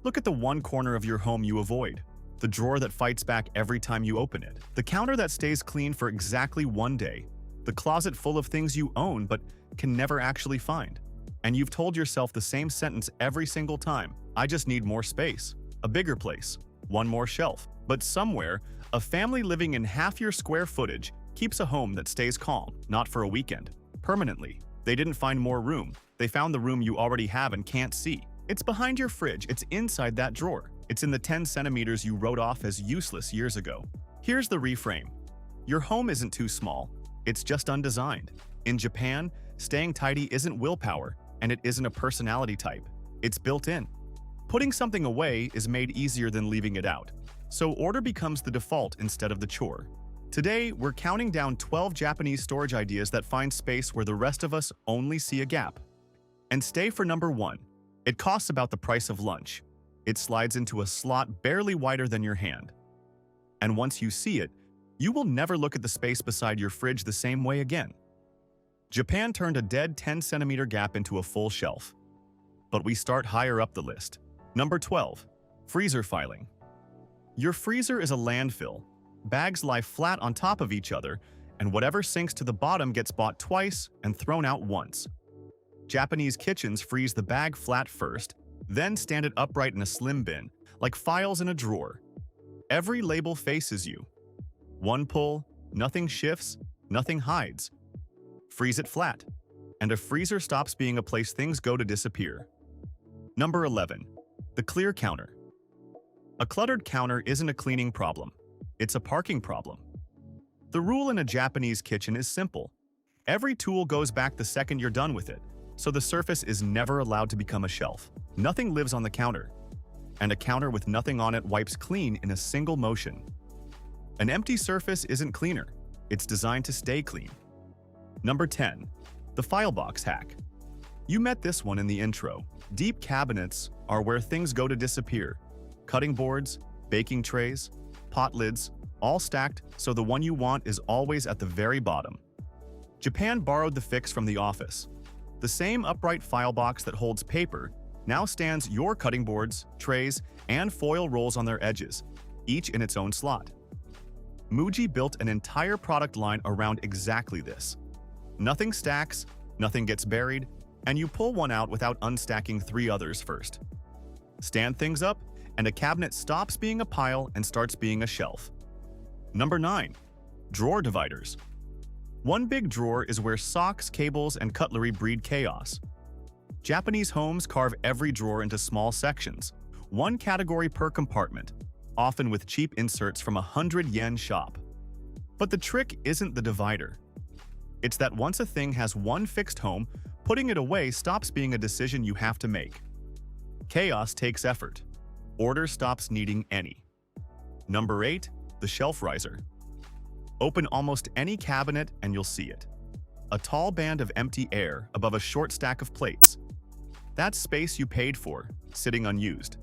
Look at the one corner of your home you avoid, the drawer that fights back every time you open it, the counter that stays clean for exactly one day, the closet full of things you own but can never actually find. And you've told yourself the same sentence every single time: I just need more space, a bigger place, one more shelf. But somewhere, a family living in half your square footage keeps a home that stays calm, not for a weekend, permanently. They didn't find more room. They found the room you already have and can't see. It's behind your fridge. It's inside that drawer. It's in the 10 centimeters you wrote off as useless years ago. Here's the reframe. Your home isn't too small. It's just undesigned. In Japan, staying tidy isn't willpower, and it isn't a personality type. It's built in. Putting something away is made easier than leaving it out. So order becomes the default instead of the chore. Today, we're counting down 12 Japanese storage ideas that find space where the rest of us only see a gap. And stay for number 1. It costs about the price of lunch. It slides into a slot barely wider than your hand. And once you see it, you will never look at the space beside your fridge the same way again. Japan turned a dead 10-centimeter gap into a full shelf. But we start higher up the list. Number 12. Freezer filing. Your freezer is a landfill. Bags lie flat on top of each other, and whatever sinks to the bottom gets bought twice and thrown out once. Japanese kitchens freeze the bag flat first, then stand it upright in a slim bin, like files in a drawer. Every label faces you. One pull, nothing shifts, nothing hides. Freeze it flat, and a freezer stops being a place things go to disappear. Number 11. The clear counter. A cluttered counter isn't a cleaning problem. It's a parking problem. The rule in a Japanese kitchen is simple. Every tool goes back the second you're done with it, so the surface is never allowed to become a shelf. Nothing lives on the counter, and a counter with nothing on it wipes clean in a single motion. An empty surface isn't cleaner. It's designed to stay clean. Number 10. The file box hack. You met this one in the intro. Deep cabinets are where things go to disappear. Cutting boards, baking trays, pot lids, all stacked so the one you want is always at the very bottom. Japan borrowed the fix from The Office. The same upright file box that holds paper now stands your cutting boards, trays, and foil rolls on their edges, each in its own slot. Muji built an entire product line around exactly this. Nothing stacks, nothing gets buried, and you pull one out without unstacking 3 others first. Stand things up, and a cabinet stops being a pile and starts being a shelf. Number 9. Drawer dividers. One big drawer is where socks, cables, and cutlery breed chaos. Japanese homes carve every drawer into small sections, one category per compartment, often with cheap inserts from a 100-yen shop. But the trick isn't the divider. It's that once a thing has one fixed home, putting it away stops being a decision you have to make. Chaos takes effort. Order stops needing any. Number 8. The shelf riser. Open almost any cabinet and you'll see it. A tall band of empty air above a short stack of plates. That's space you paid for, sitting unused.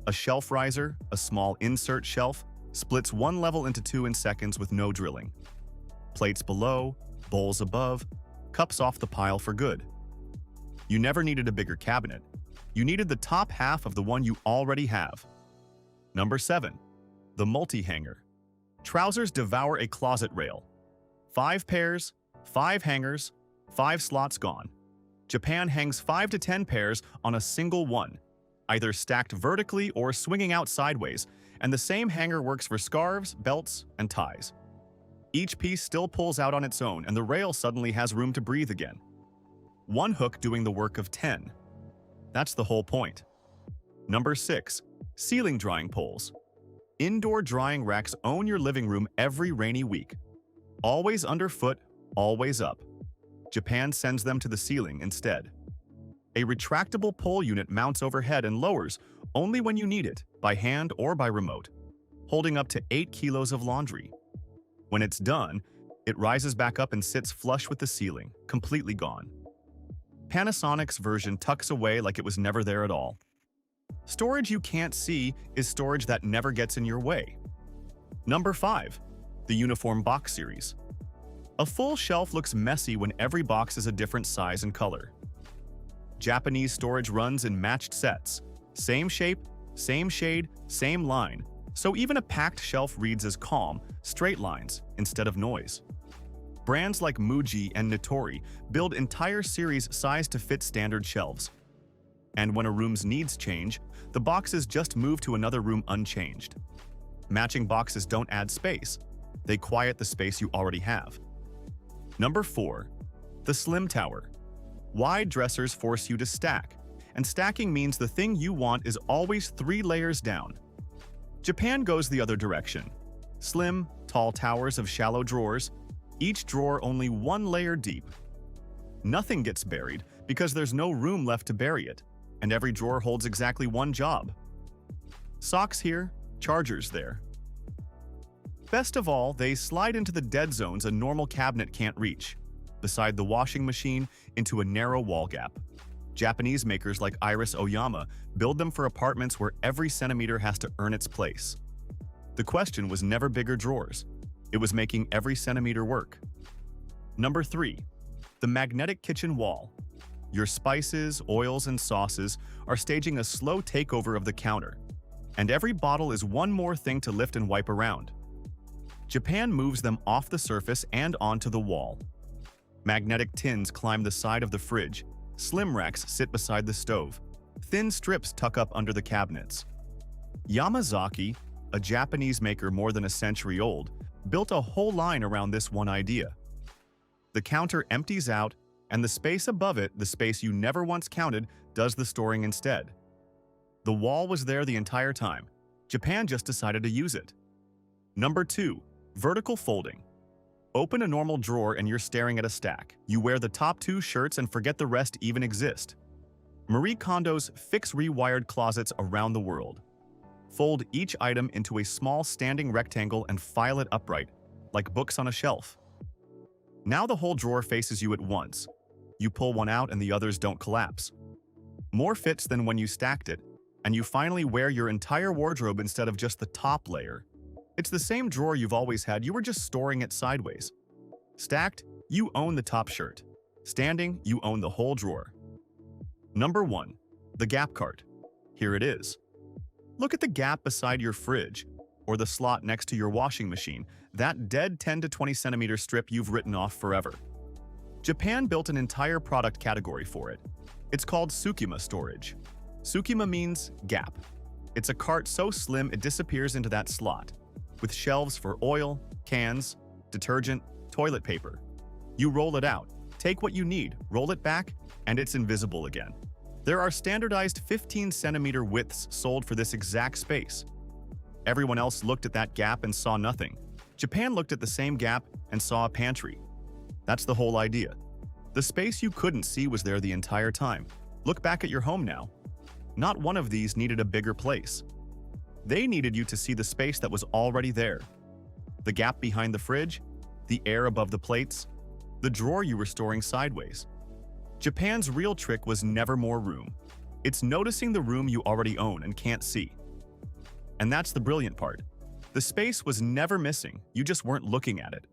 A shelf riser, a small insert shelf, splits one level into 2 in seconds with no drilling. Plates below, bowls above, cups off the pile for good. You never needed a bigger cabinet. You needed the top half of the one you already have. Number 7. The multi-hanger. Trousers devour a closet rail. 5 pairs, 5 hangers, 5 slots gone. Japan hangs 5 to 10 pairs on a single one, either stacked vertically or swinging out sideways, and the same hanger works for scarves, belts, and ties. Each piece still pulls out on its own, and the rail suddenly has room to breathe again. One hook doing the work of 10. That's the whole point. Number 6. Ceiling drying poles. Indoor drying racks own your living room every rainy week. Always underfoot, always up. Japan sends them to the ceiling instead. A retractable pole unit mounts overhead and lowers only when you need it, by hand or by remote, holding up to 8 kilos of laundry. When it's done, it rises back up and sits flush with the ceiling, completely gone. Panasonic's version tucks away like it was never there at all. Storage you can't see is storage that never gets in your way. Number 5. The uniform box series. A full shelf looks messy when every box is a different size and color. Japanese storage runs in matched sets. Same shape, Same shade, same line, so even a packed shelf reads as calm, straight lines instead of noise. Brands like Muji and Nitori build entire series sized to fit standard shelves. And when a room's needs change, the boxes just move to another room unchanged. Matching boxes don't add space. They quiet the space you already have. Number 4. The Slim Tower. Wide dressers force you to stack, and stacking means the thing you want is always 3 layers down. Japan goes the other direction. Slim, tall towers of shallow drawers, each drawer only 1 layer deep. Nothing gets buried because there's no room left to bury it, and every drawer holds exactly 1 job. Socks here, chargers there. Best of all, they slide into the dead zones a normal cabinet can't reach, beside the washing machine into a narrow wall gap. Japanese makers like Iris Oyama build them for apartments where every centimeter has to earn its place. The question was never bigger drawers. It was making every centimeter work. Number 3. The magnetic kitchen wall. Your spices, oils, and sauces are staging a slow takeover of the counter, and every bottle is one more thing to lift and wipe around. Japan moves them off the surface and onto the wall. Magnetic tins climb the side of the fridge, slim racks sit beside the stove, thin strips tuck up under the cabinets. Yamazaki, a Japanese maker more than a century old, built a whole line around this one idea. The counter empties out, and the space above it, the space you never once counted, does the storing instead. The wall was there the entire time. Japan just decided to use it. Number 2. Vertical folding. Open a normal drawer and you're staring at a stack. You wear the top 2 shirts and forget the rest even exist. Marie Kondo's fix rewired closets around the world. Fold each item into a small standing rectangle and file it upright, like books on a shelf. Now the whole drawer faces you at once. You pull one out and the others don't collapse. More fits than when you stacked it, and you finally wear your entire wardrobe instead of just the top layer. It's the same drawer you've always had, you were just storing it sideways. Stacked, you own the top shirt. Standing, you own the whole drawer. Number 1. The gap cart. Here it is. Look at the gap beside your fridge, or the slot next to your washing machine, that dead 10 to 20 centimeter strip you've written off forever. Japan built an entire product category for it. It's called Tsukima storage. Tsukima means gap. It's a cart so slim it disappears into that slot, with shelves for oil, cans, detergent, toilet paper. You roll it out, take what you need, roll it back, and it's invisible again. There are standardized 15-centimeter widths sold for this exact space. Everyone else looked at that gap and saw nothing. Japan looked at the same gap and saw a pantry. That's the whole idea. The space you couldn't see was there the entire time. Look back at your home now. Not one of these needed a bigger place. They needed you to see the space that was already there. The gap behind the fridge, the air above the plates, the drawer you were storing sideways. Japan's real trick was never more room. It's noticing the room you already own and can't see. And that's the brilliant part. The space was never missing, you just weren't looking at it.